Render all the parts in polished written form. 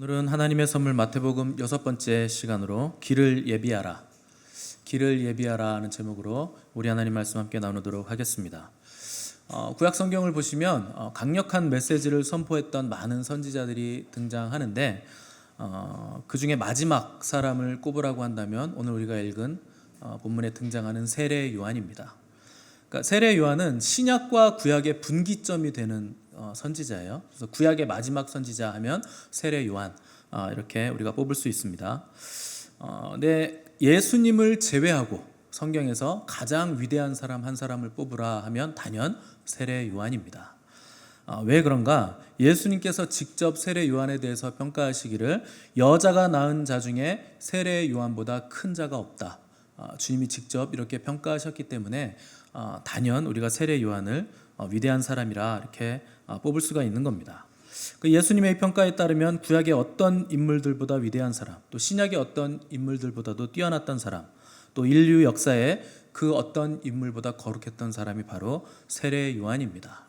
오늘은 하나님의 선물 마태복음 6번째 시간으로 길을 예비하라, 길을 예비하라 하는 제목으로 우리 하나님 말씀 함께 나누도록 하겠습니다. 구약 성경을 보시면 강력한 메시지를 선포했던 많은 선지자들이 등장하는데 그 중에 마지막 사람을 꼽으라고 한다면 오늘 우리가 읽은 본문에 등장하는 세례 요한입니다. 그러니까 세례 요한은 신약과 구약의 분기점이 되는 선지자예요. 그래서 구약의 마지막 선지자 하면 세례 요한 이렇게 우리가 뽑을 수 있습니다. 근데 예수님을 제외하고 성경에서 가장 위대한 사람 한 사람을 뽑으라 하면 단연 세례 요한입니다. 왜 그런가? 예수님께서 직접 세례 요한에 대해서 평가하시기를 여자가 낳은 자 중에 세례 요한보다 큰 자가 없다. 주님이 직접 이렇게 평가하셨기 때문에 단연 우리가 세례 요한을 위대한 사람이라 이렇게 뽑을 수가 있는 겁니다. 예수님의 평가에 따르면 구약의 어떤 인물들보다 위대한 사람, 또 신약의 어떤 인물들보다도 뛰어났던 사람, 또 인류 역사에 그 어떤 인물보다 거룩했던 사람이 바로 세례 요한입니다.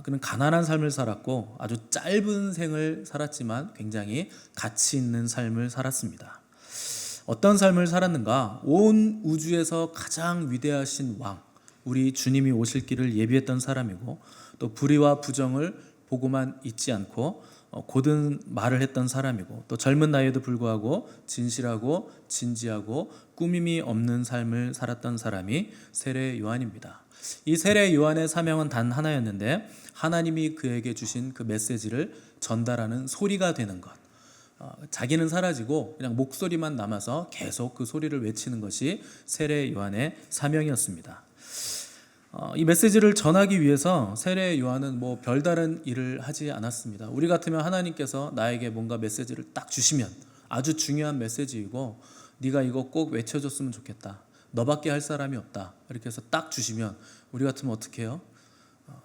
그는 가난한 삶을 살았고 아주 짧은 생을 살았지만 굉장히 가치 있는 삶을 살았습니다. 어떤 삶을 살았는가? 온 우주에서 가장 위대하신 왕, 우리 주님이 오실 길을 예비했던 사람이고, 또 불의와 부정을 보고만 있지 않고 고든 말을 했던 사람이고, 또 젊은 나이에도 불구하고 진실하고 진지하고 꾸밈이 없는 삶을 살았던 사람이 세례 요한입니다. 이 세례 요한의 사명은 단 하나였는데 하나님이 그에게 주신 그 메시지를 전달하는 소리가 되는 것. 자기는 사라지고 그냥 목소리만 남아서 계속 그 소리를 외치는 것이 세례 요한의 사명이었습니다. 이 메시지를 전하기 위해서 세례 요한은 별다른 일을 하지 않았습니다. 우리 같으면 하나님께서 나에게 뭔가 메시지를 딱 주시면 아주 중요한 메시지이고 네가 이거 꼭 외쳐줬으면 좋겠다, 너밖에 할 사람이 없다, 이렇게 해서 딱 주시면 우리 같으면 어떻게 해요?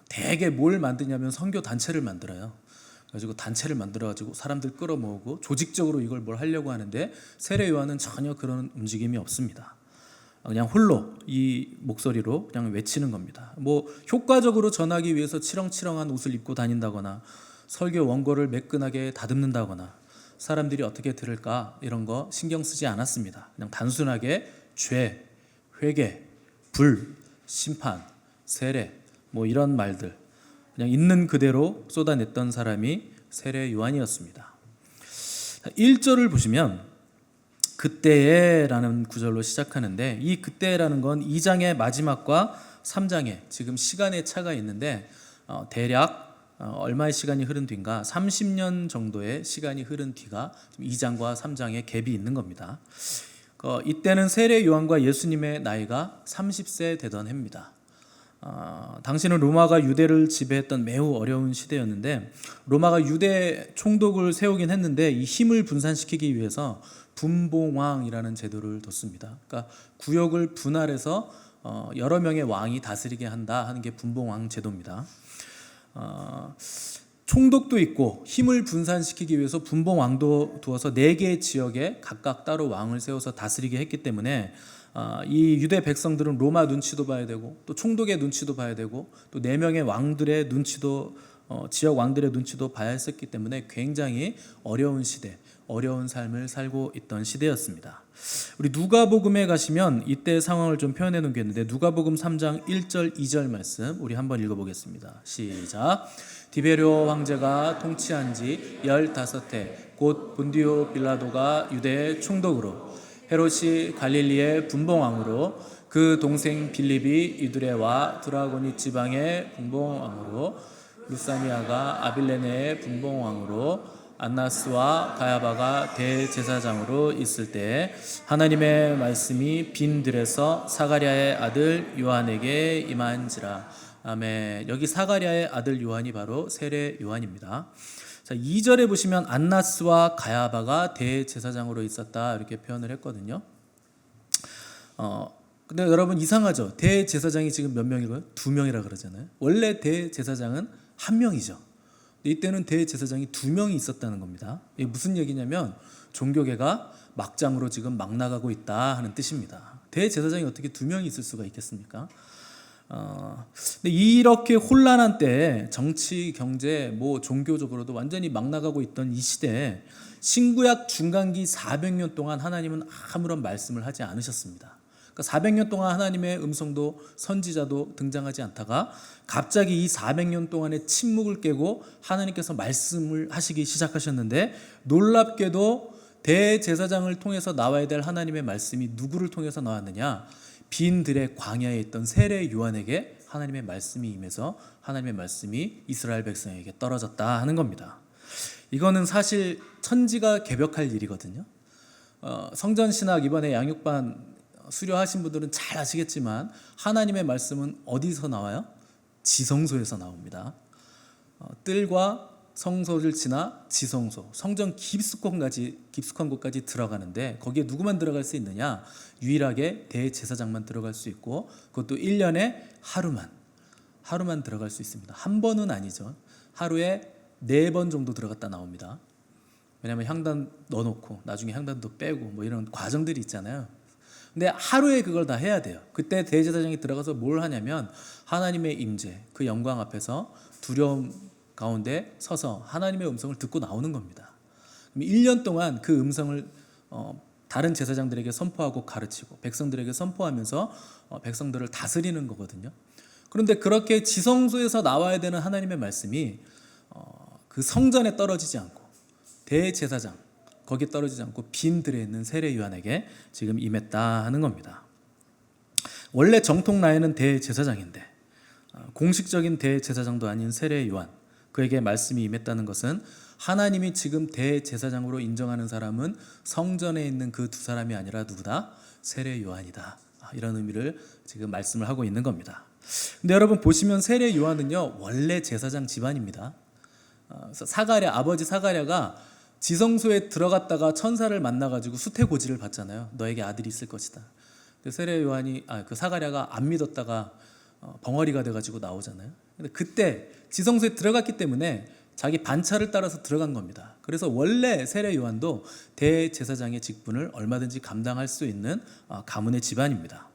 대개 뭘 만드냐면 선교 단체를 만들어요. 그래가지고 단체를 만들어가지고 사람들 끌어모으고 조직적으로 이걸 뭘 하려고 하는데 세례 요한은 전혀 그런 움직임이 없습니다. 그냥 홀로 이 목소리로 그냥 외치는 겁니다. 효과적으로 전하기 위해서 치렁치렁한 옷을 입고 다닌다거나 설교 원고를 매끈하게 다듬는다거나 사람들이 어떻게 들을까 이런 거 신경 쓰지 않았습니다. 그냥 단순하게 죄, 회개, 불, 심판, 세례 이런 말들 그냥 있는 그대로 쏟아냈던 사람이 세례 요한이었습니다. 1절을 보시면 그때에라는 구절로 시작하는데 이 그때라는 건 2장의 마지막과 3장에 지금 시간의 차가 있는데 대략 얼마의 시간이 흐른 뒤인가 30년 정도의 시간이 흐른 뒤가 2장과 3장에 갭이 있는 겁니다. 이때는 세례 요한과 예수님의 나이가 30세 되던 해입니다. 당시는 로마가 유대를 지배했던 매우 어려운 시대였는데 로마가 유대 총독을 세우긴 했는데 이 힘을 분산시키기 위해서 분봉왕이라는 제도를 뒀습니다. 그러니까 구역을 분할해서 여러 명의 왕이 다스리게 한다 하는 게 분봉왕 제도입니다. 총독도 있고 힘을 분산시키기 위해서 분봉왕도 두어서 4개의 지역에 각각 따로 왕을 세워서 다스리게 했기 때문에 이 유대 백성들은 로마 눈치도 봐야 되고 또 총독의 눈치도 봐야 되고 또 4명의 왕들의 눈치도 지역 왕들의 눈치도 봐야 했었기 때문에 굉장히 어려운 시대, 어려운 삶을 살고 있던 시대였습니다. 우리 누가복음에 가시면 이때 상황을 좀 표현해 놓은 게 있는데 누가복음 3장 1절 2절 말씀 우리 한번 읽어보겠습니다. 시작. 디베rio 황제가 통치한 지 15해 곧 본디오 빌라도가 유대의 총독으로 헤롯이 갈릴리의 분봉왕으로 그 동생 빌립이 이두레와 드라고니 지방의 분봉왕으로 루사니아가 아빌레네의 분봉왕으로 안나스와 가야바가 대제사장으로 있을 때 하나님의 말씀이 빈 들에서 사가랴의 아들 요한에게 임한지라. 아멘. 여기 사가랴의 아들 요한이 바로 세례 요한입니다. 자, 2절에 보시면 안나스와 가야바가 대제사장으로 있었다 이렇게 표현을 했거든요. 근데 여러분 이상하죠? 대제사장이 지금 몇 명이고요? 2명이라 그러잖아요. 원래 대제사장은 1명이죠. 이때는 대제사장이 2명이 있었다는 겁니다. 이게 무슨 얘기냐면 종교계가 막장으로 지금 막 나가고 있다 하는 뜻입니다. 대제사장이 어떻게 2명이 있을 수가 있겠습니까? 근데 이렇게 혼란한 때에 정치, 경제, 뭐 종교적으로도 완전히 막 나가고 있던 이 시대에 신구약 중간기 400년 동안 하나님은 아무런 말씀을 하지 않으셨습니다. 그러니까 400년 동안 하나님의 음성도 선지자도 등장하지 않다가 갑자기 이 400년 동안의 침묵을 깨고 하나님께서 말씀을 하시기 시작하셨는데, 놀랍게도 대제사장을 통해서 나와야 될 하나님의 말씀이 누구를 통해서 나왔느냐? 빈 들의 광야에 있던 세례 요한에게 하나님의 말씀이 임해서 하나님의 말씀이 이스라엘 백성에게 떨어졌다 하는 겁니다. 이거는 사실 천지가 개벽할 일이거든요. 성전신학 이번에 양육반 수료하신 분들은 잘 아시겠지만 하나님의 말씀은 어디서 나와요? 지성소에서 나옵니다. 뜰과 성소를 지나 지성소, 성전 깊숙한 곳까지 들어가는데 거기에 누구만 들어갈 수 있느냐? 유일하게 대제사장만 들어갈 수 있고, 그것도 1년에 하루만 들어갈 수 있습니다. 한 번은 아니죠. 하루에 4번 정도 들어갔다 나옵니다. 왜냐하면 향단 넣어놓고 나중에 향단도 빼고 뭐 이런 과정들이 있잖아요. 근데 하루에 그걸 다 해야 돼요. 그때 대제사장이 들어가서 뭘 하냐면 하나님의 임재, 그 영광 앞에서 두려움 가운데 서서 하나님의 음성을 듣고 나오는 겁니다. 1년 동안 그 음성을 다른 제사장들에게 선포하고 가르치고 백성들에게 선포하면서 백성들을 다스리는 거거든요. 그런데 그렇게 지성소에서 나와야 되는 하나님의 말씀이 그 성전에 떨어지지 않고 대제사장 거기에 떨어지지 않고 빈 들에 있는 세례 요한에게 지금 임했다 하는 겁니다. 원래 정통 라인은 대제사장인데 공식적인 대제사장도 아닌 세례 요한, 그에게 말씀이 임했다는 것은 하나님이 지금 대제사장으로 인정하는 사람은 성전에 있는 그 2사람이 아니라 누구다? 세례 요한이다. 이런 의미를 지금 말씀을 하고 있는 겁니다. 근데 여러분 보시면 세례 요한은요 원래 제사장 집안입니다. 아버지 사가랴가 지성소에 들어갔다가 천사를 만나가지고 수태고지를 받잖아요. 너에게 아들이 있을 것이다. 세례 요한이 그 사가랴가 안 믿었다가 벙어리가 돼가지고 나오잖아요. 근데 그때 지성소에 들어갔기 때문에 자기 반차를 따라서 들어간 겁니다. 그래서 원래 세례 요한도 대제사장의 직분을 얼마든지 감당할 수 있는 가문의 집안입니다.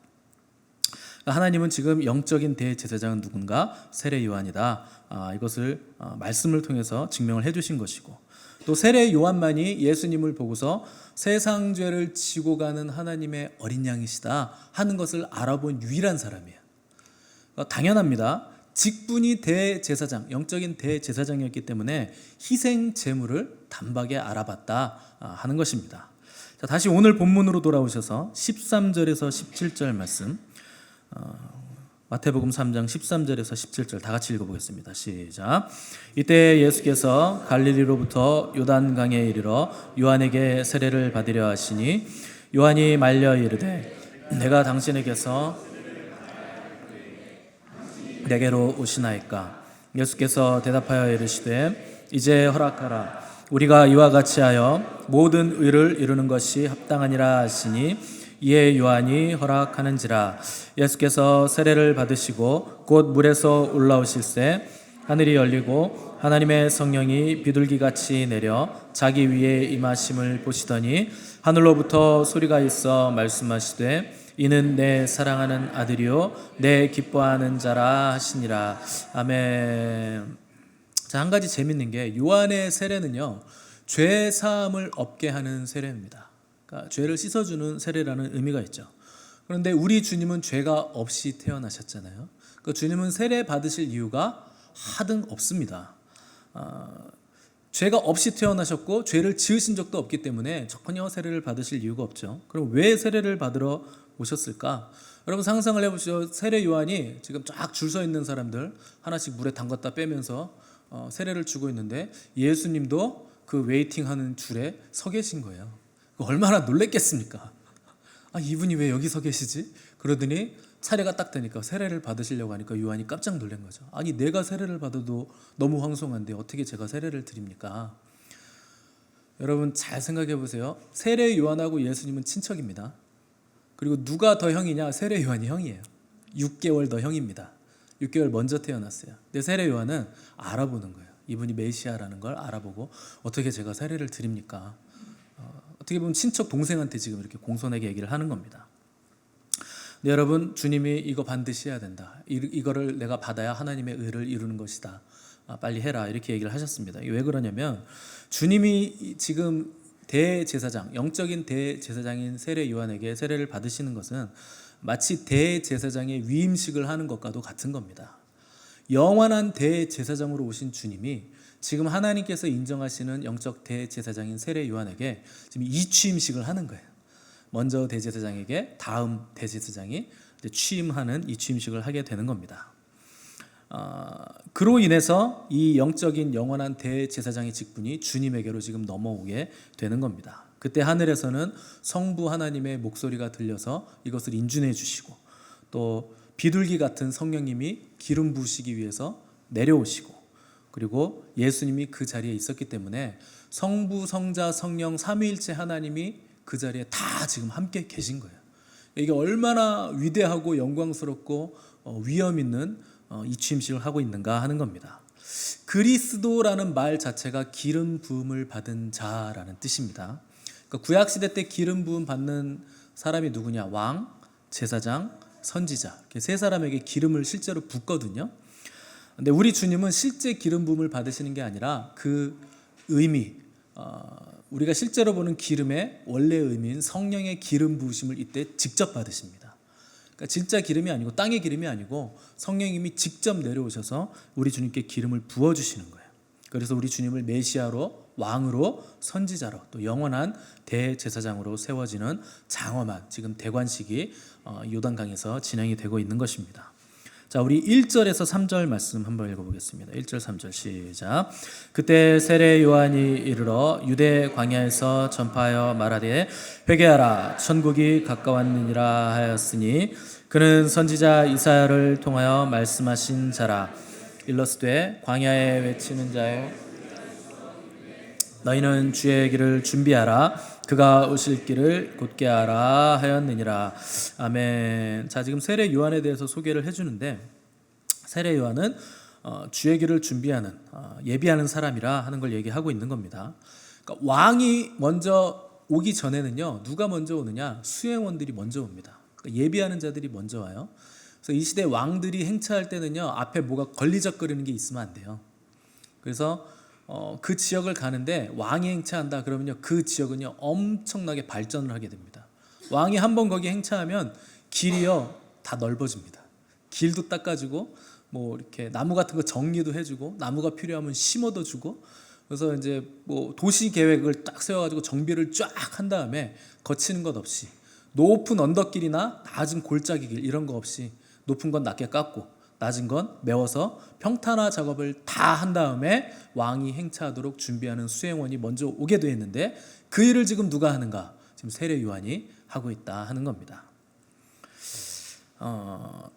하나님은 지금 영적인 대제사장은 누군가? 세례 요한이다. 이것을 말씀을 통해서 증명을 해주신 것이고, 또 세례 요한만이 예수님을 보고서 세상 죄를 지고 가는 하나님의 어린 양이시다 하는 것을 알아본 유일한 사람이에요. 당연합니다. 직분이 대제사장, 영적인 대제사장이었기 때문에 희생 제물을 단박에 알아봤다 하는 것입니다. 자, 다시 오늘 본문으로 돌아오셔서 13절에서 17절 말씀, 마태복음 3장 13절에서 17절 다 같이 읽어보겠습니다. 시작. 이때 예수께서 갈릴리로부터 요단강에 이르러 요한에게 세례를 받으려 하시니 요한이 말려 이르되 내가 당신에게서 내게로 오시나이까? 예수께서 대답하여 이르시되 이제 허락하라. 우리가 이와 같이 하여 모든 의를 이루는 것이 합당하니라 하시니 이에 요한이 허락하는지라. 예수께서 세례를 받으시고 곧 물에서 올라오실새 하늘이 열리고 하나님의 성령이 비둘기같이 내려 자기 위에 임하심을 보시더니 하늘로부터 소리가 있어 말씀하시되 이는 내 사랑하는 아들이요 내 기뻐하는 자라 하시니라. 아멘. 자, 한 가지 재밌는 게 요한의 세례는요 죄 사함을 얻게 하는 세례입니다. 그러니까 죄를 씻어주는 세례라는 의미가 있죠. 그런데 우리 주님은 죄가 없이 태어나셨잖아요. 그러니까 주님은 세례 받으실 이유가 하등 없습니다. 죄가 없이 태어나셨고 죄를 지으신 적도 없기 때문에 전혀 세례를 받으실 이유가 없죠. 그럼 왜 세례를 받으러 오셨을까? 여러분 상상을 해보시죠. 세례 요한이 지금 쫙 줄 서 있는 사람들 하나씩 물에 담갔다 빼면서 세례를 주고 있는데 예수님도 그 웨이팅하는 줄에 서 계신 거예요. 얼마나 놀랬겠습니까? 이분이 왜 여기 서 계시지? 그러더니 차례가 딱 되니까 세례를 받으시려고 하니까 요한이 깜짝 놀란 거죠. 아니 내가 세례를 받아도 너무 황송한데 어떻게 제가 세례를 드립니까? 여러분 잘 생각해 보세요. 세례 요한하고 예수님은 친척입니다. 그리고 누가 더 형이냐? 세례 요한이 형이에요. 6개월 더 형입니다. 6개월 먼저 태어났어요. 근데 세례 요한은 알아보는 거예요. 이분이 메시아라는 걸 알아보고 어떻게 제가 세례를 드립니까? 어떻게 보면 친척 동생한테 지금 이렇게 공손하게 얘기를 하는 겁니다. 근데 여러분, 주님이 이거 반드시 해야 된다. 이거를 내가 받아야 하나님의 의를 이루는 것이다. 빨리 해라. 이렇게 얘기를 하셨습니다. 이게 왜 그러냐면 주님이 지금 대제사장, 영적인 대제사장인 세례 요한에게 세례를 받으시는 것은 마치 대제사장의 위임식을 하는 것과도 같은 겁니다. 영원한 대제사장으로 오신 주님이 지금 하나님께서 인정하시는 영적 대제사장인 세례 요한에게 지금 이취임식을 하는 거예요. 먼저 대제사장에게 다음 대제사장이 취임하는 이취임식을 하게 되는 겁니다. 그로 인해서 이 영적인 영원한 대제사장의 직분이 주님에게로 지금 넘어오게 되는 겁니다. 그때 하늘에서는 성부 하나님의 목소리가 들려서 이것을 인준해 주시고, 또 비둘기 같은 성령님이 기름 부으시기 위해서 내려오시고, 그리고 예수님이 그 자리에 있었기 때문에 성부, 성자, 성령 삼위일체 하나님이 그 자리에 다 지금 함께 계신 거예요. 이게 얼마나 위대하고 영광스럽고 위엄 있는 이취임식을 하고 있는가 하는 겁니다. 그리스도라는 말 자체가 기름 부음을 받은 자라는 뜻입니다. 그러니까 구약 시대 때 기름 부음 받는 사람이 누구냐? 왕, 제사장, 선지자, 이렇게 세 사람에게 기름을 실제로 붓거든요. 근데 우리 주님은 실제 기름 부음을 받으시는 게 아니라 그 의미, 우리가 실제로 보는 기름의 원래 의미인 성령의 기름 부으심을 이때 직접 받으십니다. 그러니까 진짜 기름이 아니고 땅의 기름이 아니고 성령님이 직접 내려오셔서 우리 주님께 기름을 부어주시는 거예요. 그래서 우리 주님을 메시아로, 왕으로, 선지자로, 또 영원한 대제사장으로 세워지는 장엄한 지금 대관식이 요단강에서 진행이 되고 있는 것입니다. 자, 우리 1절에서 3절 말씀 한번 읽어보겠습니다. 1절 3절 시작. 그때 세례 요한이 이르러 유대 광야에서 전파하여 말하되 회개하라 천국이 가까웠느니라 하였으니 그는 선지자 이사야를 통하여 말씀하신 자라. 일러스되 광야에 외치는 자여 너희는 주의 길을 준비하라. 그가 오실 길을 곧게 하라 하였느니라. 아멘. 자, 지금 세례 요한에 대해서 소개를 해주는데, 세례 요한은 주의 길을 준비하는, 예비하는 사람이라 하는 걸 얘기하고 있는 겁니다. 그러니까 왕이 먼저 오기 전에는요, 누가 먼저 오느냐? 수행원들이 먼저 옵니다. 그러니까 예비하는 자들이 먼저 와요. 그래서 이 시대 왕들이 행차할 때는요, 앞에 뭐가 걸리적거리는 게 있으면 안 돼요. 그래서 그 지역을 가는데 왕이 행차한다 그러면요, 그 지역은요 엄청나게 발전을 하게 됩니다. 왕이 한번 거기 행차하면 길이요 다 넓어집니다. 길도 닦아주고 뭐 이렇게 나무 같은 거 정리도 해주고, 나무가 필요하면 심어도 주고, 그래서 이제 뭐 도시 계획을 딱 세워가지고 정비를 쫙 한 다음에 거치는 것 없이 높은 언덕길이나 낮은 골짜기 길 이런 거 없이 높은 건 낮게 깎고 낮은 건 메워서 평탄화 작업을 다 한 다음에 왕이 행차하도록 준비하는 수행원이 먼저 오게 되어 있는데, 그 일을 지금 누가 하는가? 지금 세례 요한이 하고 있다 하는 겁니다.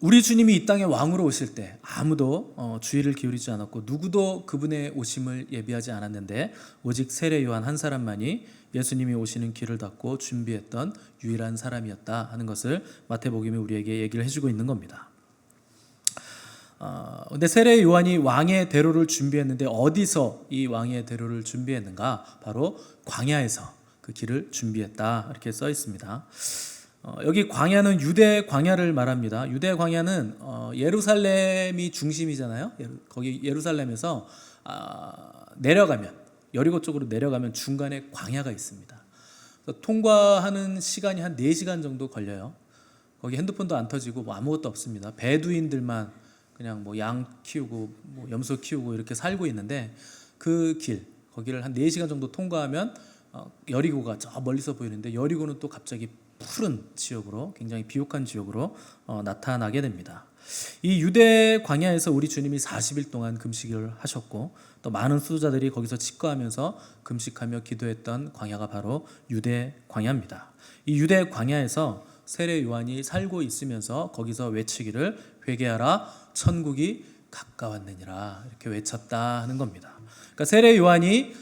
우리 주님이 이 땅에 왕으로 오실 때 아무도 주의를 기울이지 않았고 누구도 그분의 오심을 예비하지 않았는데 오직 세례 요한 한 사람만이 예수님이 오시는 길을 닫고 준비했던 유일한 사람이었다 하는 것을 마태복음이 우리에게 얘기를 해주고 있는 겁니다. 근데 세례 요한이 왕의 대로를 준비했는데 어디서 이 왕의 대로를 준비했는가? 바로 광야에서 그 길을 준비했다 이렇게 써 있습니다. 여기 광야는 유대 광야를 말합니다. 유대 광야는 예루살렘이 중심이잖아요. 거기 예루살렘에서 내려가면, 여리고 쪽으로 내려가면 중간에 광야가 있습니다. 통과하는 시간이 한 4시간 정도 걸려요. 거기 핸드폰도 안 터지고 뭐 아무것도 없습니다. 베두인들만 그냥 뭐 양 키우고 뭐 염소 키우고 이렇게 살고 있는데, 그 길 거기를 한 4시간 정도 통과하면 여리고가 저 멀리서 보이는데, 여리고는 또 갑자기 푸른 지역으로, 굉장히 비옥한 지역으로 나타나게 됩니다. 이 유대 광야에서 우리 주님이 40일 동안 금식을 하셨고, 또 많은 수도자들이 거기서 치과하면서 금식하며 기도했던 광야가 바로 유대 광야입니다. 이 유대 광야에서 세례 요한이 살고 있으면서 거기서 외치기를 회개하라 천국이 가까웠느니라 이렇게 외쳤다 하는 겁니다. 그러니까 세례 요한이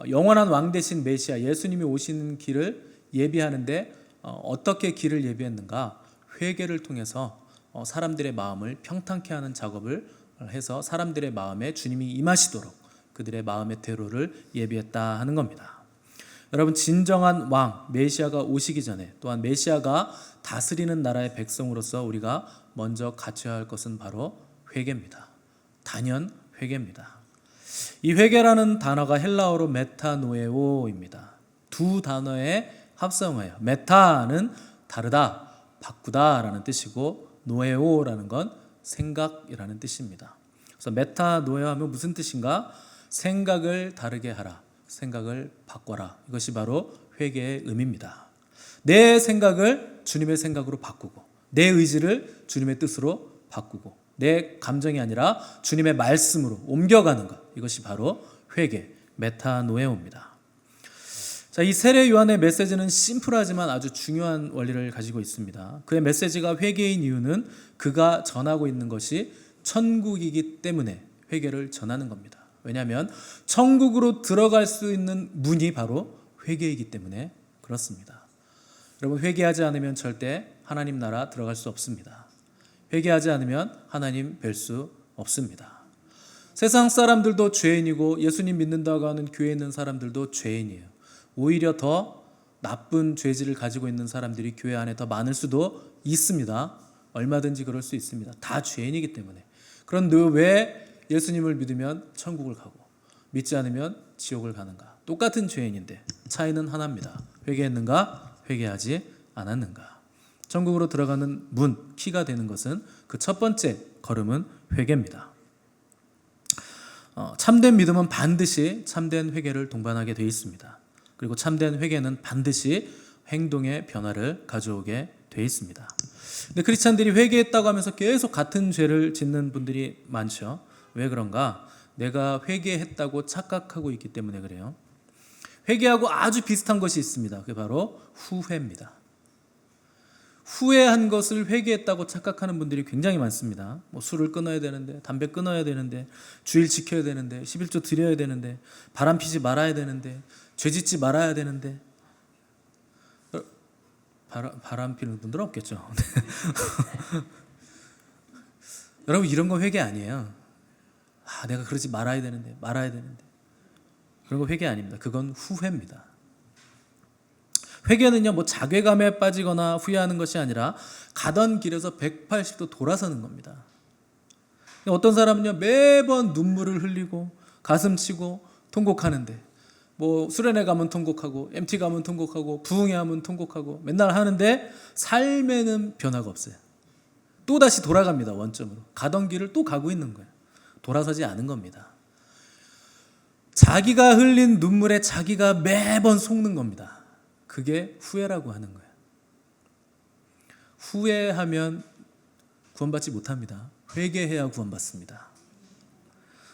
영원한 왕 되신 메시아 예수님이 오시는 길을 예비하는데 어떻게 길을 예비했는가? 회개를 통해서 사람들의 마음을 평탄케 하는 작업을 해서 사람들의 마음에 주님이 임하시도록 그들의 마음의 대로를 예비했다 하는 겁니다. 여러분, 진정한 왕 메시아가 오시기 전에, 또한 메시아가 다스리는 나라의 백성으로서 우리가 먼저 갖춰야 할 것은 바로 회개입니다. 단연 회개입니다. 이 회개라는 단어가 헬라어로 메타노에오입니다. 두 단어의 합성어예요. 메타는 다르다, 바꾸다라는 뜻이고, 노에오라는 건 생각이라는 뜻입니다. 그래서 메타노에오 하면 무슨 뜻인가? 생각을 다르게 하라, 생각을 바꿔라. 이것이 바로 회개의 의미입니다. 내 생각을 주님의 생각으로 바꾸고, 내 의지를 주님의 뜻으로 바꾸고, 내 감정이 아니라 주님의 말씀으로 옮겨가는 것, 이것이 바로 회개, 메타노에오입니다. 자, 이 세례 요한의 메시지는 심플하지만 아주 중요한 원리를 가지고 있습니다. 그의 메시지가 회개인 이유는 그가 전하고 있는 것이 천국이기 때문에 회개를 전하는 겁니다. 왜냐하면 천국으로 들어갈 수 있는 문이 바로 회개이기 때문에 그렇습니다. 여러분, 회개하지 않으면 절대 하나님 나라 들어갈 수 없습니다. 회개하지 않으면 하나님 뵐 수 없습니다. 세상 사람들도 죄인이고 예수님 믿는다고 하는 교회에 있는 사람들도 죄인이에요. 오히려 더 나쁜 죄질을 가지고 있는 사람들이 교회 안에 더 많을 수도 있습니다. 얼마든지 그럴 수 있습니다. 다 죄인이기 때문에. 그런데 왜 예수님을 믿으면 천국을 가고 믿지 않으면 지옥을 가는가? 똑같은 죄인인데 차이는 하나입니다. 회개했는가? 회개하지 않았는가? 천국으로 들어가는 문, 키가 되는 것은 그 첫 번째 걸음은 회개입니다. 참된 믿음은 반드시 참된 회개를 동반하게 되어 있습니다. 그리고 참된 회개는 반드시 행동의 변화를 가져오게 되어 있습니다. 근데 크리스찬들이 회개했다고 하면서 계속 같은 죄를 짓는 분들이 많죠. 왜 그런가? 내가 회개했다고 착각하고 있기 때문에 그래요. 회개하고 아주 비슷한 것이 있습니다. 그게 바로 후회입니다. 후회한 것을 회개했다고 착각하는 분들이 굉장히 많습니다. 뭐 술을 끊어야 되는데, 담배 끊어야 되는데, 주일 지켜야 되는데, 11조 드려야 되는데, 바람 피지 말아야 되는데, 죄 짓지 말아야 되는데. 바람 피는 분들은 없겠죠. 여러분, 이런 거 회개 아니에요. 내가 그러지 말아야 되는데. 그런 거 회개 아닙니다. 그건 후회입니다. 회개는요, 뭐 자괴감에 빠지거나 후회하는 것이 아니라 가던 길에서 180도 돌아서는 겁니다. 어떤 사람은요, 매번 눈물을 흘리고 가슴 치고 통곡하는데, 뭐 수련회 가면 통곡하고 MT 가면 통곡하고 부흥회 하면 통곡하고 맨날 하는데 삶에는 변화가 없어요. 또 다시 돌아갑니다. 원점으로. 가던 길을 또 가고 있는 거예요. 돌아서지 않은 겁니다. 자기가 흘린 눈물에 자기가 매번 속는 겁니다. 그게 후회라고 하는 거예요. 후회하면 구원받지 못합니다. 회개해야 구원받습니다.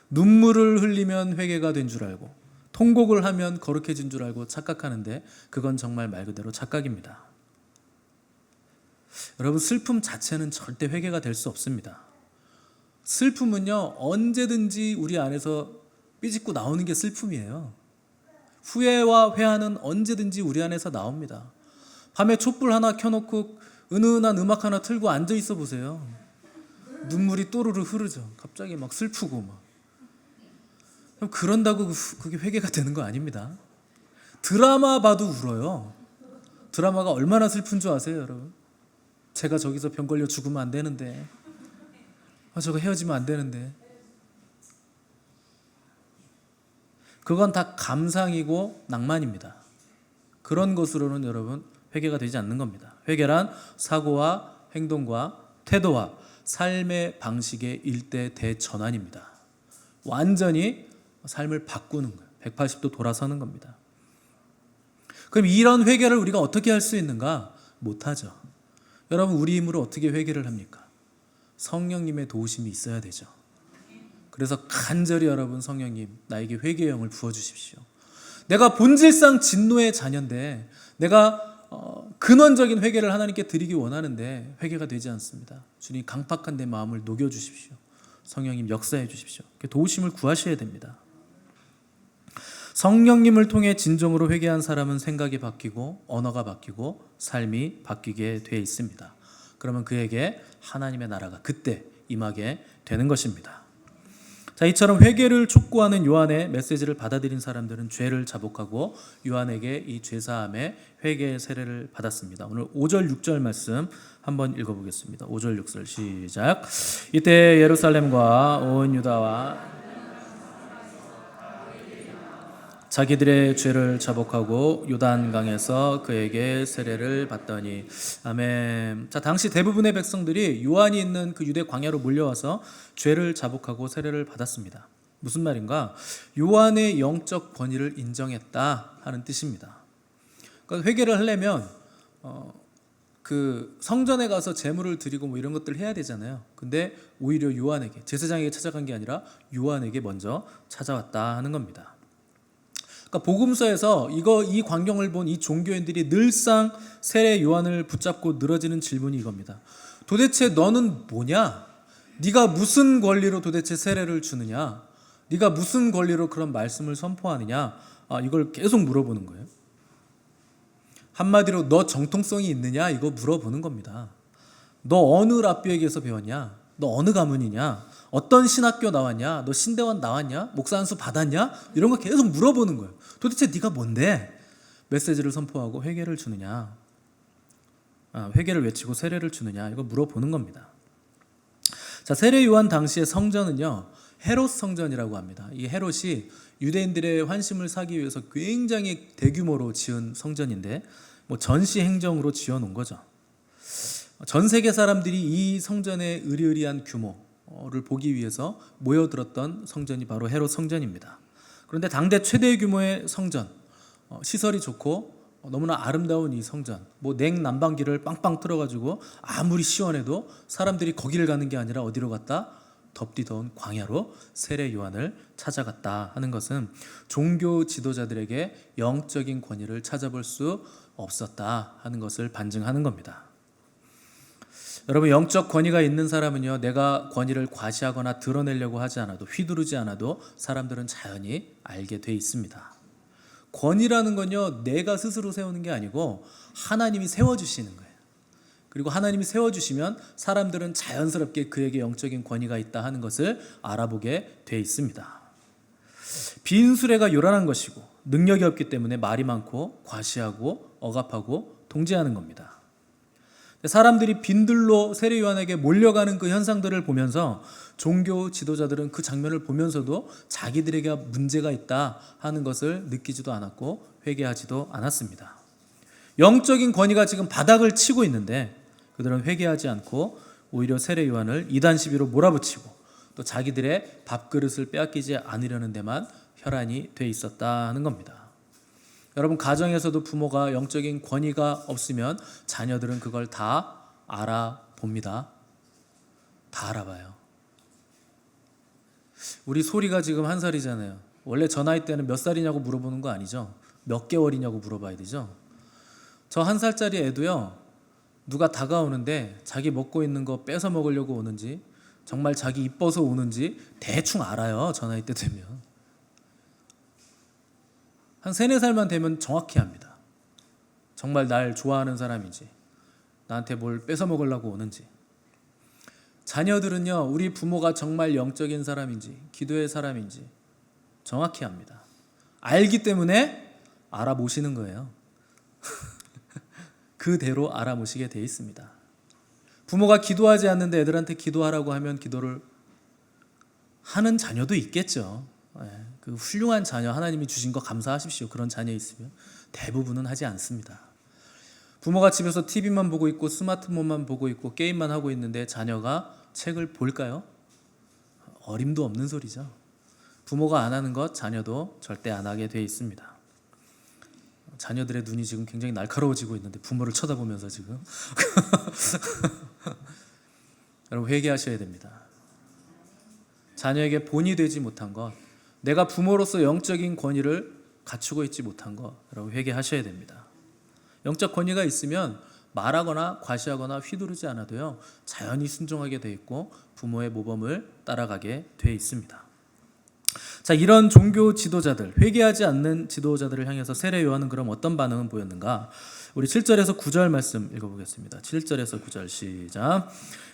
눈물을 흘리면 회개가 된 줄 알고, 통곡을 하면 거룩해진 줄 알고 착각하는데 그건 정말 말 그대로 착각입니다. 여러분, 슬픔 자체는 절대 회개가 될 수 없습니다. 슬픔은요, 언제든지 우리 안에서 삐짓고 나오는 게 슬픔이에요. 후회와 회한은 언제든지 우리 안에서 나옵니다. 밤에 촛불 하나 켜놓고 은은한 음악 하나 틀고 앉아 있어 보세요. 눈물이 또르르 흐르죠. 갑자기 막 슬프고 막. 그런다고 그게 회개가 되는 거 아닙니다. 드라마 봐도 울어요. 드라마가 얼마나 슬픈 줄 아세요, 여러분? 제가 저기서 병 걸려 죽으면 안 되는데, 저거 헤어지면 안 되는데. 그건 다 감상이고 낭만입니다. 그런 것으로는 여러분 회개가 되지 않는 겁니다. 회개란 사고와 행동과 태도와 삶의 방식의 일대 대전환입니다. 완전히 삶을 바꾸는 거예요. 180도 돌아서는 겁니다. 그럼 이런 회개를 우리가 어떻게 할 수 있는가? 못하죠. 여러분, 우리 힘으로 어떻게 회개를 합니까? 성령님의 도우심이 있어야 되죠. 그래서 간절히 여러분, 성령님 나에게 회개의 영을 부어주십시오. 내가 본질상 진노의 자녀인데, 내가 근원적인 회개를 하나님께 드리기 원하는데 회개가 되지 않습니다. 주님, 강팍한 내 마음을 녹여주십시오. 성령님 역사해 주십시오. 도우심을 구하셔야 됩니다. 성령님을 통해 진정으로 회개한 사람은 생각이 바뀌고 언어가 바뀌고 삶이 바뀌게 되어 있습니다. 그러면 그에게 하나님의 나라가 그때 임하게 되는 것입니다. 자, 이처럼 회개를 촉구하는 요한의 메시지를 받아들인 사람들은 죄를 자복하고 요한에게 이 죄사함의 회개의 세례를 받았습니다. 오늘 5절 6절 말씀 한번 읽어보겠습니다. 5절 6절 시작. 이때 예루살렘과 온 유다와 자기들의 죄를 자복하고 요단강에서 그에게 세례를 받더니. 아멘. 자, 당시 대부분의 백성들이 요한이 있는 그 유대 광야로 몰려와서 죄를 자복하고 세례를 받았습니다. 무슨 말인가? 요한의 영적 권위를 인정했다 하는 뜻입니다. 그러니까 회개를 하려면 그 성전에 가서 제물을 드리고 뭐 이런 것들 해야 되잖아요. 근데 오히려 요한에게, 제사장에게 찾아간 게 아니라 요한에게 먼저 찾아왔다 하는 겁니다. 그러니까 복음서에서 이 광경을 본 이 종교인들이 늘상 세례 요한을 붙잡고 늘어지는 질문이 이겁니다. 도대체 너는 뭐냐? 네가 무슨 권리로 도대체 세례를 주느냐? 네가 무슨 권리로 그런 말씀을 선포하느냐? 이걸 계속 물어보는 거예요. 한마디로 너 정통성이 있느냐? 이거 물어보는 겁니다. 너 어느 랍비에게서 배웠냐? 너 어느 가문이냐? 어떤 신학교 나왔냐? 너 신대원 나왔냐? 목사 안수 받았냐? 이런 거 계속 물어보는 거예요. 도대체 네가 뭔데 메시지를 선포하고 회개를 주느냐? 회개를 외치고 세례를 주느냐? 이거 물어보는 겁니다. 자, 세례 요한 당시의 성전은요, 헤롯 성전이라고 합니다. 이 헤롯이 유대인들의 환심을 사기 위해서 굉장히 대규모로 지은 성전인데 전시 행정으로 지어놓은 거죠. 전 세계 사람들이 이 성전의 으리으리한 규모를 보기 위해서 모여들었던 성전이 바로 헤롯 성전입니다. 그런데 당대 최대 규모의 성전, 시설이 좋고 너무나 아름다운 이 성전, 냉난방기를 빵빵 틀어가지고 아무리 시원해도 사람들이 거기를 가는 게 아니라 어디로 갔다? 덥디 더운 광야로 세례 요한을 찾아갔다 하는 것은 종교 지도자들에게 영적인 권위를 찾아볼 수 없었다 하는 것을 반증하는 겁니다. 여러분, 영적 권위가 있는 사람은요, 내가 권위를 과시하거나 드러내려고 하지 않아도, 휘두르지 않아도 사람들은 자연히 알게 돼 있습니다. 권위라는 건요, 내가 스스로 세우는 게 아니고 하나님이 세워주시는 거예요. 그리고 하나님이 세워주시면 사람들은 자연스럽게 그에게 영적인 권위가 있다 하는 것을 알아보게 돼 있습니다. 빈 수레가 요란한 것이고 능력이 없기 때문에 말이 많고 과시하고 억압하고 통제하는 겁니다. 사람들이 빈들로 세례 요한에게 몰려가는 그 현상들을 보면서 종교 지도자들은 그 장면을 보면서도 자기들에게 문제가 있다 하는 것을 느끼지도 않았고 회개하지도 않았습니다. 영적인 권위가 지금 바닥을 치고 있는데 그들은 회개하지 않고 오히려 세례 요한을 이단 시비로 몰아붙이고 또 자기들의 밥그릇을 빼앗기지 않으려는 데만 혈안이 돼 있었다 하는 겁니다. 여러분, 가정에서도 부모가 영적인 권위가 없으면 자녀들은 그걸 다 알아봅니다. 다 알아봐요. 우리 소리가 지금 1살이잖아요. 원래 저 나이 때는 몇 살이냐고 물어보는 거 아니죠? 몇 개월이냐고 물어봐야 되죠? 저 1살짜리 애도요, 누가 다가오는데 자기 먹고 있는 거 뺏어 먹으려고 오는지 정말 자기 이뻐서 오는지 대충 알아요. 저 나이 때 되면. 한 3, 4살만 되면 정확히 합니다. 정말 날 좋아하는 사람인지 나한테 뭘 뺏어 먹으려고 오는지. 자녀들은요, 우리 부모가 정말 영적인 사람인지 기도의 사람인지 정확히 합니다. 알기 때문에 알아보시는 거예요. 그대로 알아보시게 돼 있습니다. 부모가 기도하지 않는데 애들한테 기도하라고 하면 기도를 하는 자녀도 있겠죠. 그 훌륭한 자녀, 하나님이 주신 거 감사하십시오. 그런 자녀 있으면. 대부분은 하지 않습니다. 부모가 집에서 TV만 보고 있고 스마트폰만 보고 있고 게임만 하고 있는데 자녀가 책을 볼까요? 어림도 없는 소리죠. 부모가 안 하는 것 자녀도 절대 안 하게 돼 있습니다. 자녀들의 눈이 지금 굉장히 날카로워지고 있는데 부모를 쳐다보면서 지금 여러분, 회개하셔야 됩니다. 자녀에게 본이 되지 못한 것, 내가 부모로서 영적인 권위를 갖추고 있지 못한 것, 여러분 회개하셔야 됩니다. 영적 권위가 있으면 말하거나 과시하거나 휘두르지 않아도요, 자연히 순종하게 돼 있고 부모의 모범을 따라가게 돼 있습니다. 자, 이런 종교 지도자들, 회개하지 않는 지도자들을 향해서 세례 요한은 그럼 어떤 반응을 보였는가? 우리 7절에서 9절 말씀 읽어보겠습니다. 7절에서 9절 시작.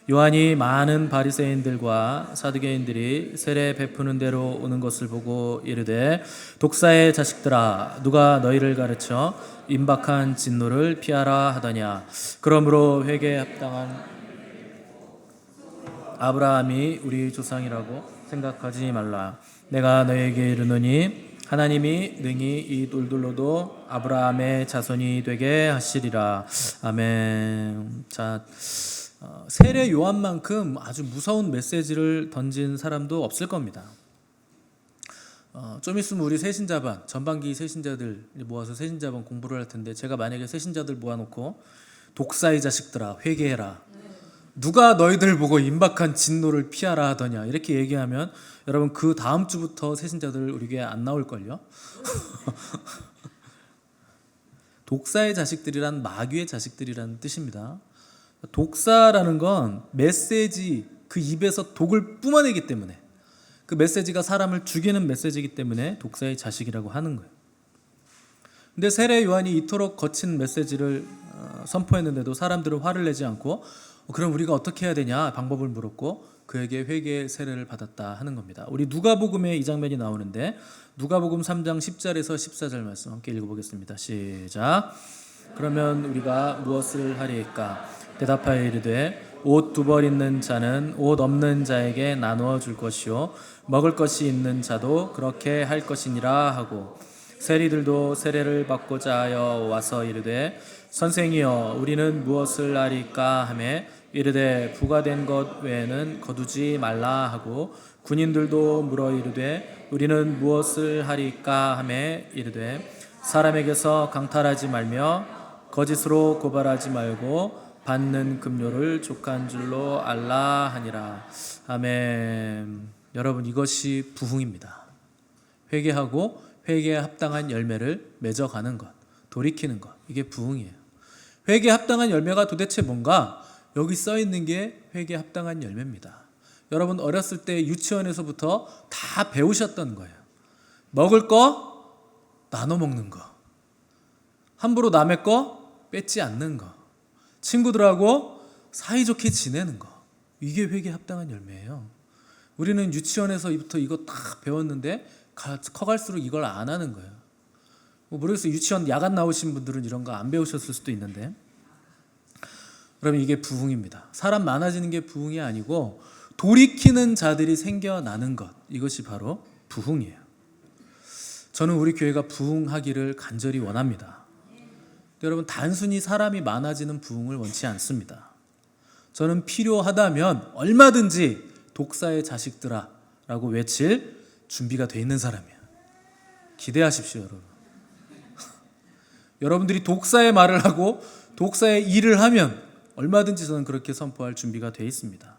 요한이 많은 바리새인들과 사두개인들이 세례 베푸는 대로 오는 것을 보고 이르되 독사의 자식들아 누가 너희를 가르쳐 임박한 진노를 피하라 하더냐. 그러므로 회개에 합당한 아브라함이 우리 조상이라고 생각하지 말라. 내가 너에게 이르노니 하나님이 능히 이 돌들로도 아브라함의 자손이 되게 하시리라. 아멘. 자, 세례 요한만큼 아주 무서운 메시지를 던진 사람도 없을 겁니다. 좀 있으면 우리 새신자반, 전반기 새신자들 모아서 새신자반 공부를 할 텐데, 제가 만약에 새신자들 모아놓고 독사의 자식들아 회개해라, 누가 너희들 보고 임박한 진노를 피하라 하더냐, 이렇게 얘기하면 여러분 그 다음 주부터 새신자들 우리 교회 안 나올걸요. 독사의 자식들이란 마귀의 자식들이라는 뜻입니다. 독사라는 건 메시지, 그 입에서 독을 뿜어내기 때문에, 그 메시지가 사람을 죽이는 메시지이기 때문에 독사의 자식이라고 하는 거예요. 근데 세례 요한이 이토록 거친 메시지를 선포했는데도 사람들은 화를 내지 않고 그럼 우리가 어떻게 해야 되냐 방법을 물었고 그에게 회개의 세례를 받았다 하는 겁니다. 우리 누가복음에 이 장면이 나오는데 누가복음 3장 10절에서 14절 말씀 함께 읽어보겠습니다. 시작. 그러면 우리가 무엇을 하리이까? 대답하여 이르되 옷 두 벌 있는 자는 옷 없는 자에게 나누어 줄 것이요 먹을 것이 있는 자도 그렇게 할 것이니라 하고 세리들도 세례를 받고자 하여 와서 이르되 선생이여 우리는 무엇을 하리까 하매 이르되 부과된 것 외에는 거두지 말라 하고 군인들도 물어 이르되 우리는 무엇을 하리까 하매 이르되 사람에게서 강탈하지 말며 거짓으로 고발하지 말고 받는 급료를 족한 줄로 알라 하니라. 아멘. 여러분 이것이 부흥입니다. 회개하고 회개에 합당한 열매를 맺어가는 것, 돌이키는 것, 이게 부흥이에요. 회개에 합당한 열매가 도대체 뭔가? 여기 써 있는 게 회개에 합당한 열매입니다. 여러분 어렸을 때 유치원에서부터 다 배우셨던 거예요. 먹을 거 나눠 먹는 거, 함부로 남의 거 뺏지 않는 거, 친구들하고 사이좋게 지내는 거, 이게 회개에 합당한 열매예요. 우리는 유치원에서부터 이거 다 배웠는데 커갈수록 이걸 안 하는 거예요. 모르겠어요. 유치원 야간 나오신 분들은 이런 거 안 배우셨을 수도 있는데, 그럼 이게 부흥입니다. 사람 많아지는 게 부흥이 아니고 돌이키는 자들이 생겨나는 것, 이것이 바로 부흥이에요. 저는 우리 교회가 부흥하기를 간절히 원합니다. 여러분 단순히 사람이 많아지는 부흥을 원치 않습니다. 저는 필요하다면 얼마든지 독사의 자식들아 라고 외칠 준비가 돼 있는 사람이에요. 기대하십시오 여러분. 여러분들이 독사의 말을 하고 독사의 일을 하면 얼마든지 저는 그렇게 선포할 준비가 돼 있습니다.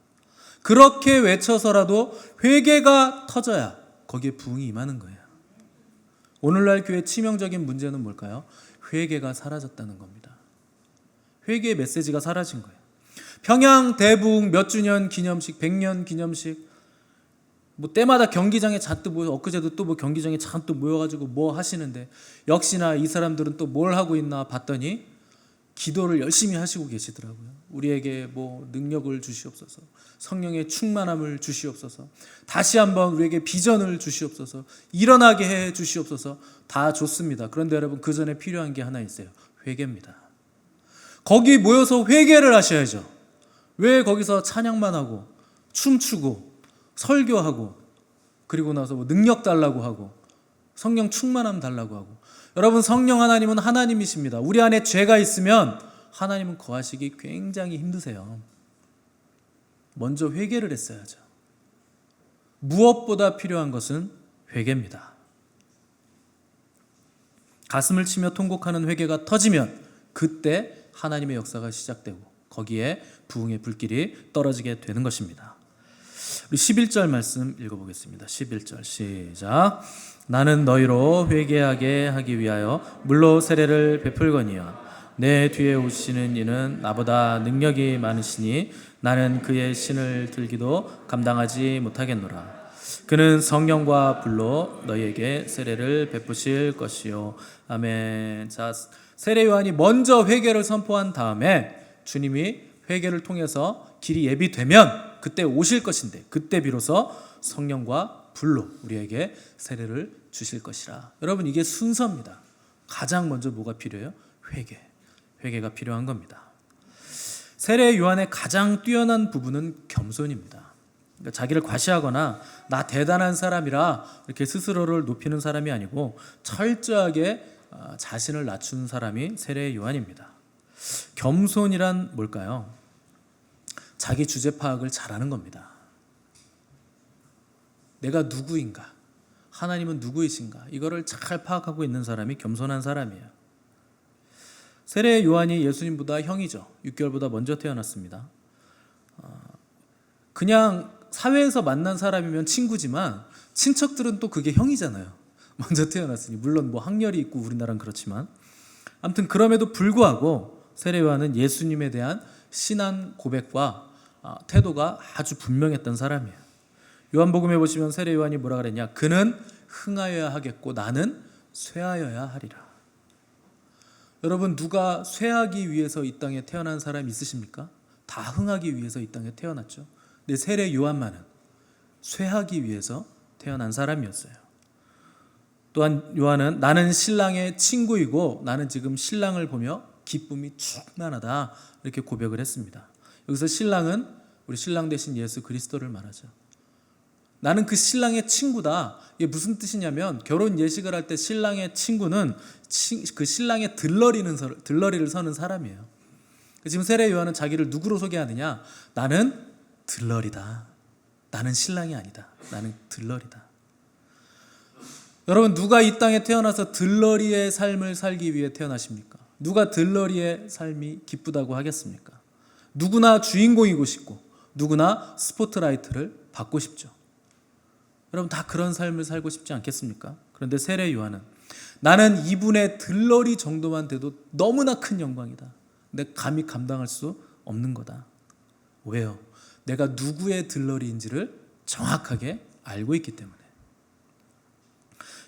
그렇게 외쳐서라도 회개가 터져야 거기에 부흥이 임하는 거예요. 오늘날 교회 치명적인 문제는 뭘까요? 회개가 사라졌다는 겁니다. 회개의 메시지가 사라진 거예요. 평양 대부흥 몇 주년 기념식, 100년 기념식, 뭐 때마다 경기장에 잔뜩 모여, 엊그제도 또 뭐 경기장에 잔뜩 모여가지고 뭐 하시는데 역시나 이 사람들은 또 뭘 하고 있나 봤더니 기도를 열심히 하시고 계시더라고요. 우리에게 뭐 능력을 주시옵소서, 성령의 충만함을 주시옵소서, 다시 한번 우리에게 비전을 주시옵소서, 일어나게 해 주시옵소서. 다 좋습니다. 그런데 여러분 그 전에 필요한 게 하나 있어요. 회개입니다. 거기 모여서 회개를 하셔야죠. 왜 거기서 찬양만 하고 춤추고 설교하고 그리고 나서 뭐 능력 달라고 하고 성령 충만함 달라고 하고. 여러분 성령 하나님은 하나님이십니다. 우리 안에 죄가 있으면 하나님은 거하시기 굉장히 힘드세요. 먼저 회개를 했어야죠. 무엇보다 필요한 것은 회개입니다. 가슴을 치며 통곡하는 회개가 터지면 그때 하나님의 역사가 시작되고 거기에 부흥의 불길이 떨어지게 되는 것입니다. 우리 11절 말씀 읽어보겠습니다. 11절 시작. 나는 너희로 회개하게 하기 위하여 물로 세례를 베풀거니와 내 뒤에 오시는 이는 나보다 능력이 많으시니 나는 그의 신을 들기도 감당하지 못하겠노라. 그는 성령과 불로 너희에게 세례를 베푸실 것이요. 아멘. 자, 세례 요한이 먼저 회개를 선포한 다음에 주님이 회개를 통해서 길이 예비되면 그때 오실 것인데, 그때 비로소 성령과 불로 우리에게 세례를 주실 것이라. 여러분, 이게 순서입니다. 가장 먼저 뭐가 필요해요? 회개가 필요한 겁니다. 세례 요한의 가장 뛰어난 부분은 겸손입니다. 그러니까 자기를 과시하거나 나 대단한 사람이라 이렇게 스스로를 높이는 사람이 아니고 철저하게 자신을 낮추는 사람이 세례 요한입니다. 겸손이란 뭘까요? 자기 주제 파악을 잘하는 겁니다. 내가 누구인가? 하나님은 누구이신가? 이거를 잘 파악하고 있는 사람이 겸손한 사람이에요. 세례 요한이 예수님보다 형이죠. 6개월보다 먼저 태어났습니다. 그냥 사회에서 만난 사람이면 친구지만 친척들은 또 그게 형이잖아요. 먼저 태어났으니. 물론 뭐 학렬이 있고 우리나라는 그렇지만 아무튼 그럼에도 불구하고 세례 요한은 예수님에 대한 신앙 고백과 태도가 아주 분명했던 사람이에요. 요한복음에 보시면 세례 요한이 뭐라 그랬냐? 그는 흥하여야 하겠고 나는 쇠하여야 하리라. 여러분, 누가 쇠하기 위해서 이 땅에 태어난 사람 있으십니까? 다 흥하기 위해서 이 땅에 태어났죠. 근데 세례 요한만은 쇠하기 위해서 태어난 사람이었어요. 또한 요한은 나는 신랑의 친구이고 나는 지금 신랑을 보며 기쁨이 충만하다, 이렇게 고백을 했습니다. 여기서 신랑은 우리 신랑 되신 예수 그리스도를 말하죠. 나는 그 신랑의 친구다. 이게 무슨 뜻이냐면 결혼 예식을 할 때 신랑의 친구는 그 신랑의 들러리를 서는 사람이에요. 지금 세례 요한은 자기를 누구로 소개하느냐? 나는 들러리다. 나는 신랑이 아니다. 나는 들러리다. 여러분, 누가 이 땅에 태어나서 들러리의 삶을 살기 위해 태어나십니까? 누가 들러리의 삶이 기쁘다고 하겠습니까? 누구나 주인공이고 싶고 누구나 스포트라이트를 받고 싶죠. 여러분, 다 그런 삶을 살고 싶지 않겠습니까? 그런데 세례 요한은 나는 이분의 들러리 정도만 돼도 너무나 큰 영광이다. 근데 감히 감당할 수 없는 거다. 왜요? 내가 누구의 들러리인지를 정확하게 알고 있기 때문에.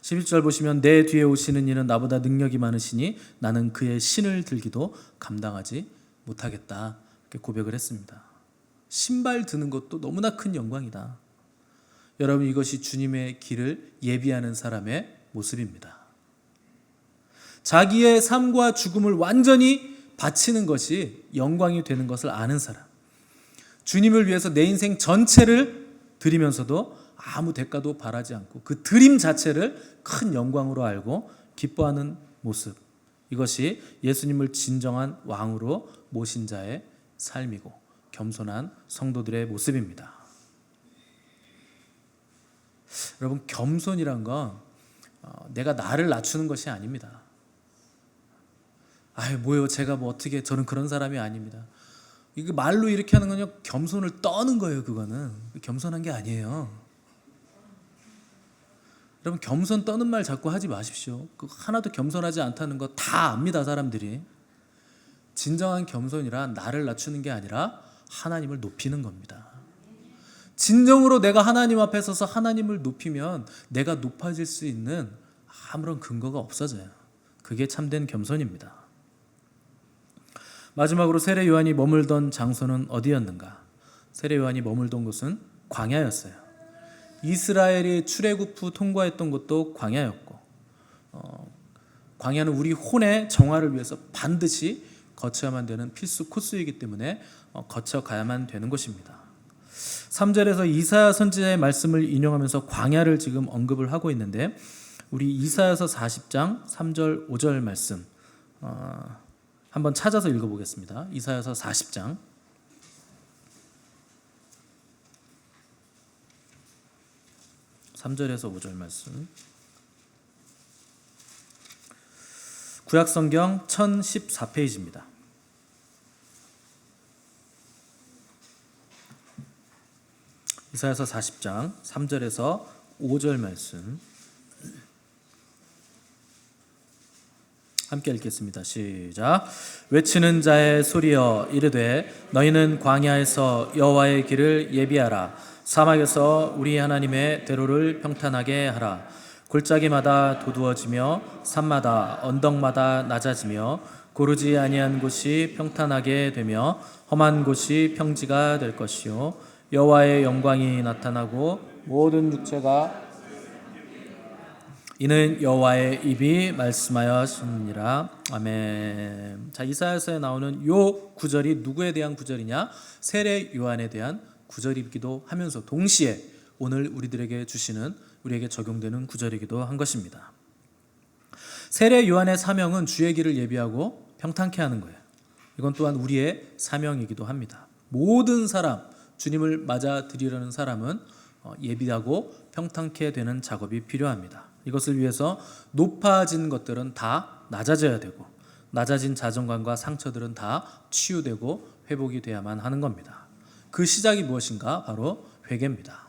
11절 보시면 내 뒤에 오시는 이는 나보다 능력이 많으시니 나는 그의 신을 들기도 감당하지 못하겠다, 이렇게 고백을 했습니다. 신발 드는 것도 너무나 큰 영광이다. 여러분, 이것이 주님의 길을 예비하는 사람의 모습입니다. 자기의 삶과 죽음을 완전히 바치는 것이 영광이 되는 것을 아는 사람, 주님을 위해서 내 인생 전체를 드리면서도 아무 대가도 바라지 않고 그 드림 자체를 큰 영광으로 알고 기뻐하는 모습, 이것이 예수님을 진정한 왕으로 모신 자의 삶이고 겸손한 성도들의 모습입니다. 여러분, 겸손이란 건 내가 나를 낮추는 것이 아닙니다. 뭐요, 제가 뭐 어떻게, 저는 그런 사람이 아닙니다. 이게 말로 이렇게 하는 건요, 겸손을 떠는 거예요. 그거는 겸손한 게 아니에요. 여러분, 겸손 떠는 말 자꾸 하지 마십시오. 하나도 겸손하지 않다는 거 다 압니다, 사람들이. 진정한 겸손이란 나를 낮추는 게 아니라 하나님을 높이는 겁니다. 진정으로 내가 하나님 앞에 서서 하나님을 높이면 내가 높아질 수 있는 아무런 근거가 없어져요. 그게 참된 겸손입니다. 마지막으로 세례 요한이 머물던 장소는 어디였는가? 세례 요한이 머물던 곳은 광야였어요. 이스라엘이 출애굽 후 통과했던 곳도 광야였고, 광야는 우리 혼의 정화를 위해서 반드시 거쳐야만 되는 필수 코스이기 때문에 거쳐가야만 되는 곳입니다. 3절에서 이사야 선지자의 말씀을 인용하면서 광야를 지금 언급을 하고 있는데, 우리 이사야서 40장 3절 5절 말씀 한번 찾아서 읽어보겠습니다. 이사야서 40장 3절에서 5절 말씀. 구약성경 1014페이지입니다. 이사야서 40장 3절에서 5절 말씀 함께 읽겠습니다. 시작. 외치는 자의 소리여 이르되 너희는 광야에서 여호와의 길을 예비하라. 사막에서 우리 하나님의 대로를 평탄하게 하라. 골짜기마다 도두어지며 산마다 언덕마다 낮아지며 고르지 아니한 곳이 평탄하게 되며 험한 곳이 평지가 될 것이요 여호와의 영광이 나타나고 모든 육체가 이는 여호와의 입이 말씀하였느니라. 아멘. 자, 이사야서에 나오는 요 구절이 누구에 대한 구절이냐? 세례 요한에 대한 구절이기도 하면서 동시에 오늘 우리들에게 주시는, 우리에게 적용되는 구절이기도 한 것입니다. 세례 요한의 사명은 주의 길을 예비하고 평탄케 하는 거예요. 이건 또한 우리의 사명이기도 합니다. 모든 사람, 주님을 맞아들이려는 사람은 예비하고 평탄케 되는 작업이 필요합니다. 이것을 위해서 높아진 것들은 다 낮아져야 되고, 낮아진 자존감과 상처들은 다 치유되고 회복이 돼야만 하는 겁니다. 그 시작이 무엇인가? 바로 회개입니다.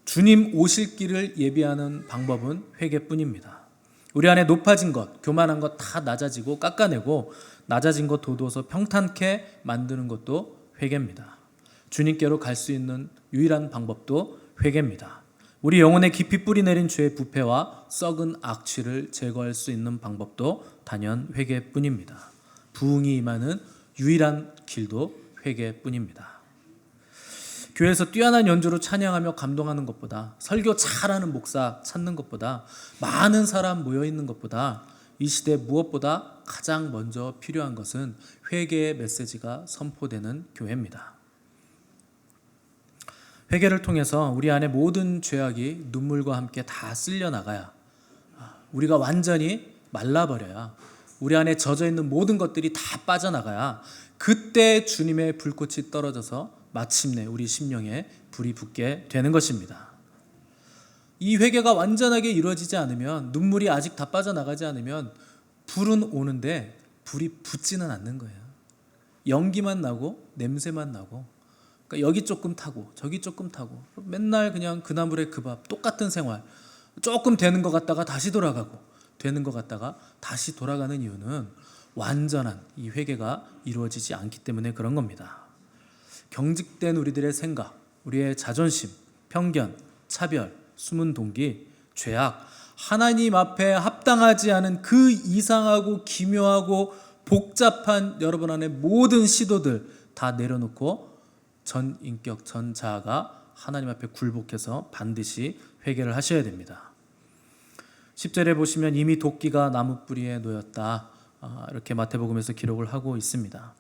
주님 오실 길을 예비하는 방법은 회개뿐입니다. 우리 안에 높아진 것, 교만한 것 다 낮아지고 깎아내고, 낮아진 것 돋워서 평탄케 만드는 것도 회개입니다. 주님께로 갈 수 있는 유일한 방법도 회개입니다. 우리 영혼에 깊이 뿌리 내린 죄의 부패와 썩은 악취를 제거할 수 있는 방법도 단연 회개뿐입니다. 부흥이 임하는 유일한 길도 회개뿐입니다. 교회에서 뛰어난 연주로 찬양하며 감동하는 것보다, 설교 잘하는 목사 찾는 것보다, 많은 사람 모여있는 것보다, 이 시대 무엇보다 가장 먼저 필요한 것은 회개의 메시지가 선포되는 교회입니다. 회개를 통해서 우리 안에 모든 죄악이 눈물과 함께 다 쓸려 나가야, 우리가 완전히 말라버려야, 우리 안에 젖어있는 모든 것들이 다 빠져나가야, 그때 주님의 불꽃이 떨어져서 마침내 우리 심령에 불이 붙게 되는 것입니다. 이 회개가 완전하게 이루어지지 않으면, 눈물이 아직 다 빠져나가지 않으면 불은 오는데 불이 붙지는 않는 거예요. 연기만 나고 냄새만 나고, 그러니까 여기 조금 타고 저기 조금 타고, 맨날 그냥 그 나물에 그 밥, 똑같은 생활. 조금 되는 것 같다가 다시 돌아가고, 되는 것 같다가 다시 돌아가는 이유는 완전한 이 회개가 이루어지지 않기 때문에 그런 겁니다. 경직된 우리들의 생각, 우리의 자존심, 편견, 차별, 숨은 동기, 죄악, 하나님 앞에 합당하지 않은 그 이상하고 기묘하고 복잡한 여러분 안에 모든 시도들 다 내려놓고 전 인격, 전 자아가 하나님 앞에 굴복해서 반드시 회개를 하셔야 됩니다. 10절에 보시면 이미 도끼가 나무 뿌리에 놓였다, 이렇게 마태복음에서 기록을 하고 있습니다.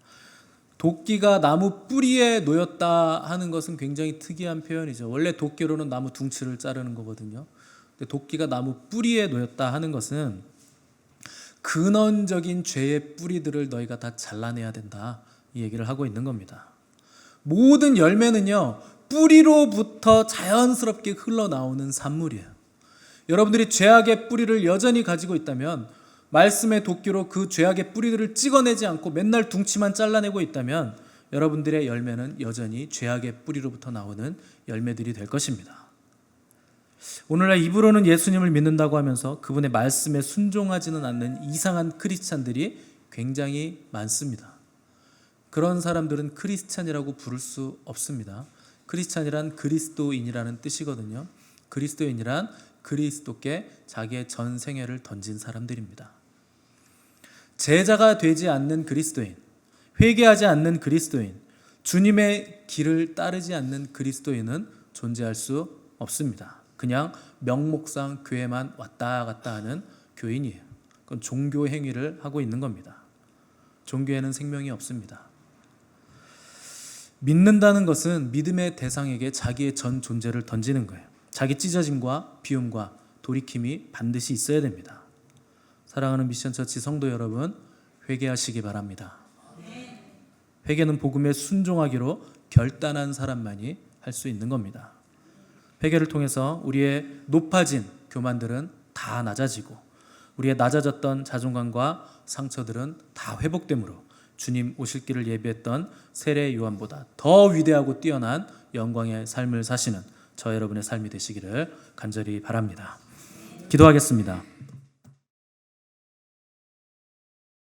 도끼가 나무 뿌리에 놓였다 하는 것은 굉장히 특이한 표현이죠. 원래 도끼로는 나무 둥치를 자르는 거거든요. 근데 도끼가 나무 뿌리에 놓였다 하는 것은 근원적인 죄의 뿌리들을 너희가 다 잘라내야 된다, 이 얘기를 하고 있는 겁니다. 모든 열매는요, 뿌리로부터 자연스럽게 흘러나오는 산물이에요. 여러분들이 죄악의 뿌리를 여전히 가지고 있다면, 말씀의 도끼로 그 죄악의 뿌리들을 찍어내지 않고 맨날 둥치만 잘라내고 있다면, 여러분들의 열매는 여전히 죄악의 뿌리로부터 나오는 열매들이 될 것입니다. 오늘날 입으로는 예수님을 믿는다고 하면서 그분의 말씀에 순종하지는 않는 이상한 크리스찬들이 굉장히 많습니다. 그런 사람들은 크리스찬이라고 부를 수 없습니다. 크리스찬이란 그리스도인이라는 뜻이거든요. 그리스도인이란 그리스도께 자기의 전 생애를 던진 사람들입니다. 제자가 되지 않는 그리스도인, 회개하지 않는 그리스도인, 주님의 길을 따르지 않는 그리스도인은 존재할 수 없습니다. 그냥 명목상 교회만 왔다 갔다 하는 교인이에요. 그건 종교 행위를 하고 있는 겁니다. 종교에는 생명이 없습니다. 믿는다는 것은 믿음의 대상에게 자기의 전 존재를 던지는 거예요. 자기 찢어짐과 비움과 돌이킴이 반드시 있어야 됩니다. 사랑하는 미션처치 성도 여러분, 회개하시기 바랍니다. 회개는 복음에 순종하기로 결단한 사람만이 할 수 있는 겁니다. 회개를 통해서 우리의 높아진 교만들은 다 낮아지고, 우리의 낮아졌던 자존감과 상처들은 다 회복되므로 주님 오실 길을 예비했던 세례 요한보다 더 위대하고 뛰어난 영광의 삶을 사시는 저 여러분의 삶이 되시기를 간절히 바랍니다. 기도하겠습니다.